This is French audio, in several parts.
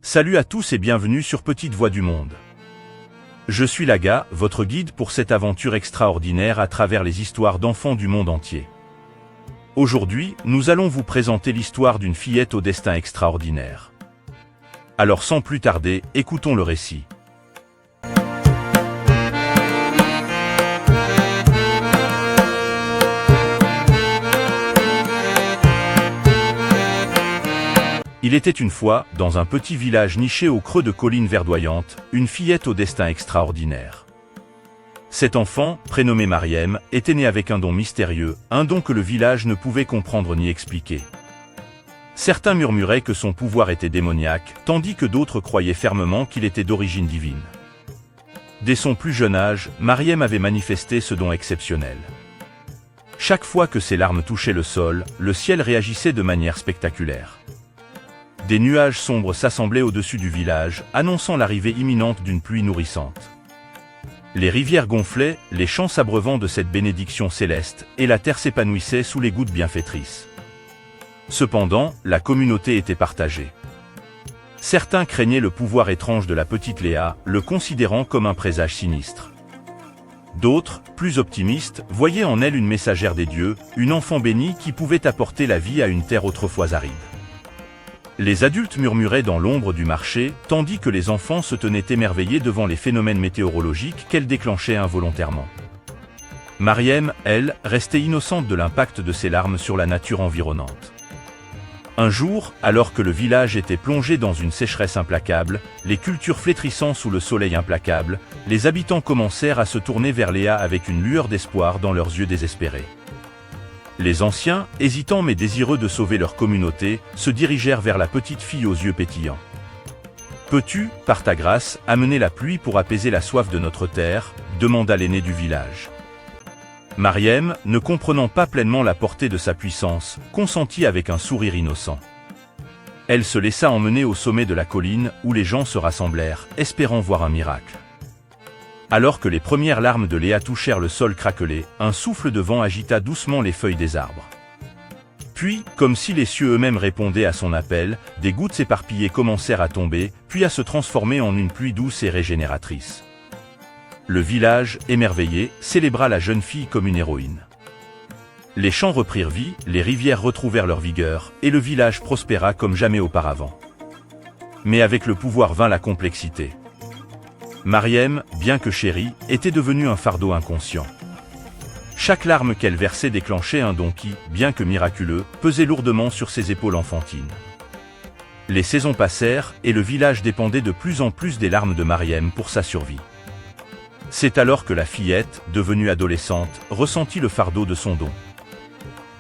Salut à tous et bienvenue sur Petite Voix du Monde. Je suis Laga, votre guide pour cette aventure extraordinaire à travers les histoires d'enfants du monde entier. Aujourd'hui, nous allons vous présenter l'histoire d'une fillette au destin extraordinaire. Alors sans plus tarder, écoutons le récit. Il était une fois, dans un petit village niché au creux de collines verdoyantes, une fillette au destin extraordinaire. Cet enfant, prénommé Mariem, était né avec un don mystérieux, un don que le village ne pouvait comprendre ni expliquer. Certains murmuraient que son pouvoir était démoniaque, tandis que d'autres croyaient fermement qu'il était d'origine divine. Dès son plus jeune âge, Mariem avait manifesté ce don exceptionnel. Chaque fois que ses larmes touchaient le sol, le ciel réagissait de manière spectaculaire. Des nuages sombres s'assemblaient au-dessus du village, annonçant l'arrivée imminente d'une pluie nourrissante. Les rivières gonflaient, les champs s'abreuvant de cette bénédiction céleste, et la terre s'épanouissait sous les gouttes bienfaitrices. Cependant, la communauté était partagée. Certains craignaient le pouvoir étrange de la petite Léa, le considérant comme un présage sinistre. D'autres, plus optimistes, voyaient en elle une messagère des dieux, une enfant bénie qui pouvait apporter la vie à une terre autrefois aride. Les adultes murmuraient dans l'ombre du marché, tandis que les enfants se tenaient émerveillés devant les phénomènes météorologiques qu'elle déclenchait involontairement. Mariem, elle, restait innocente de l'impact de ses larmes sur la nature environnante. Un jour, alors que le village était plongé dans une sécheresse implacable, les cultures flétrissant sous le soleil implacable, les habitants commencèrent à se tourner vers Léa avec une lueur d'espoir dans leurs yeux désespérés. Les anciens, hésitants mais désireux de sauver leur communauté, se dirigèrent vers la petite fille aux yeux pétillants. « Peux-tu, par ta grâce, amener la pluie pour apaiser la soif de notre terre ?» demanda l'aîné du village. Mariem, ne comprenant pas pleinement la portée de sa puissance, consentit avec un sourire innocent. Elle se laissa emmener au sommet de la colline, où les gens se rassemblèrent, espérant voir un miracle. Alors que les premières larmes de Léa touchèrent le sol craquelé, un souffle de vent agita doucement les feuilles des arbres. Puis, comme si les cieux eux-mêmes répondaient à son appel, des gouttes éparpillées commencèrent à tomber, puis à se transformer en une pluie douce et régénératrice. Le village, émerveillé, célébra la jeune fille comme une héroïne. Les champs reprirent vie, les rivières retrouvèrent leur vigueur, et le village prospéra comme jamais auparavant. Mais avec le pouvoir vint la complexité. Mariem, bien que chérie, était devenue un fardeau inconscient. Chaque larme qu'elle versait déclenchait un don qui, bien que miraculeux, pesait lourdement sur ses épaules enfantines. Les saisons passèrent, et le village dépendait de plus en plus des larmes de Mariem pour sa survie. C'est alors que la fillette, devenue adolescente, ressentit le fardeau de son don.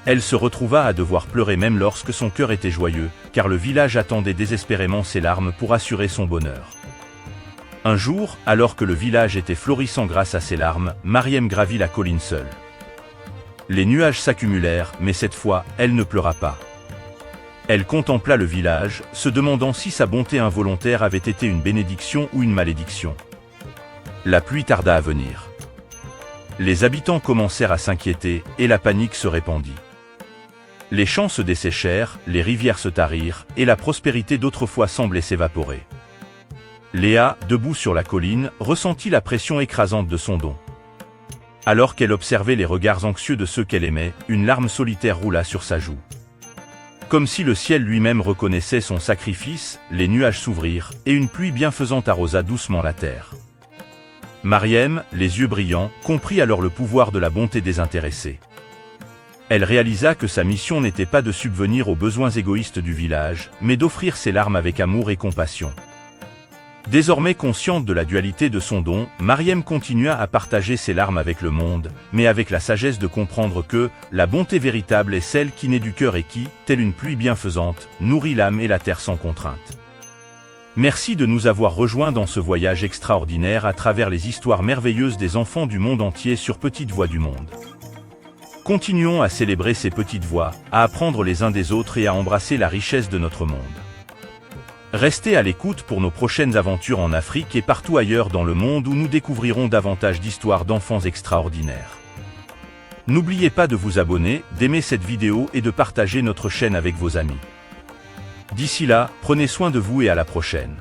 Elle se retrouva à devoir pleurer même lorsque son cœur était joyeux, car le village attendait désespérément ses larmes pour assurer son bonheur. Un jour, alors que le village était florissant grâce à ses larmes, Mariem gravit la colline seule. Les nuages s'accumulèrent, mais cette fois, elle ne pleura pas. Elle contempla le village, se demandant si sa bonté involontaire avait été une bénédiction ou une malédiction. La pluie tarda à venir. Les habitants commencèrent à s'inquiéter, et la panique se répandit. Les champs se desséchèrent, les rivières se tarirent, et la prospérité d'autrefois semblait s'évaporer. Léa, debout sur la colline, ressentit la pression écrasante de son don. Alors qu'elle observait les regards anxieux de ceux qu'elle aimait, une larme solitaire roula sur sa joue. Comme si le ciel lui-même reconnaissait son sacrifice, les nuages s'ouvrirent, et une pluie bienfaisante arrosa doucement la terre. Mariem, les yeux brillants, comprit alors le pouvoir de la bonté désintéressée. Elle réalisa que sa mission n'était pas de subvenir aux besoins égoïstes du village, mais d'offrir ses larmes avec amour et compassion. Désormais consciente de la dualité de son don, Mariem continua à partager ses larmes avec le monde, mais avec la sagesse de comprendre que la bonté véritable est celle qui naît du cœur et qui, telle une pluie bienfaisante, nourrit l'âme et la terre sans contrainte. Merci de nous avoir rejoints dans ce voyage extraordinaire à travers les histoires merveilleuses des enfants du monde entier sur Petite Voix du Monde. Continuons à célébrer ces petites voix, à apprendre les uns des autres et à embrasser la richesse de notre monde. Restez à l'écoute pour nos prochaines aventures en Afrique et partout ailleurs dans le monde où nous découvrirons davantage d'histoires d'enfants extraordinaires. N'oubliez pas de vous abonner, d'aimer cette vidéo et de partager notre chaîne avec vos amis. D'ici là, prenez soin de vous et à la prochaine.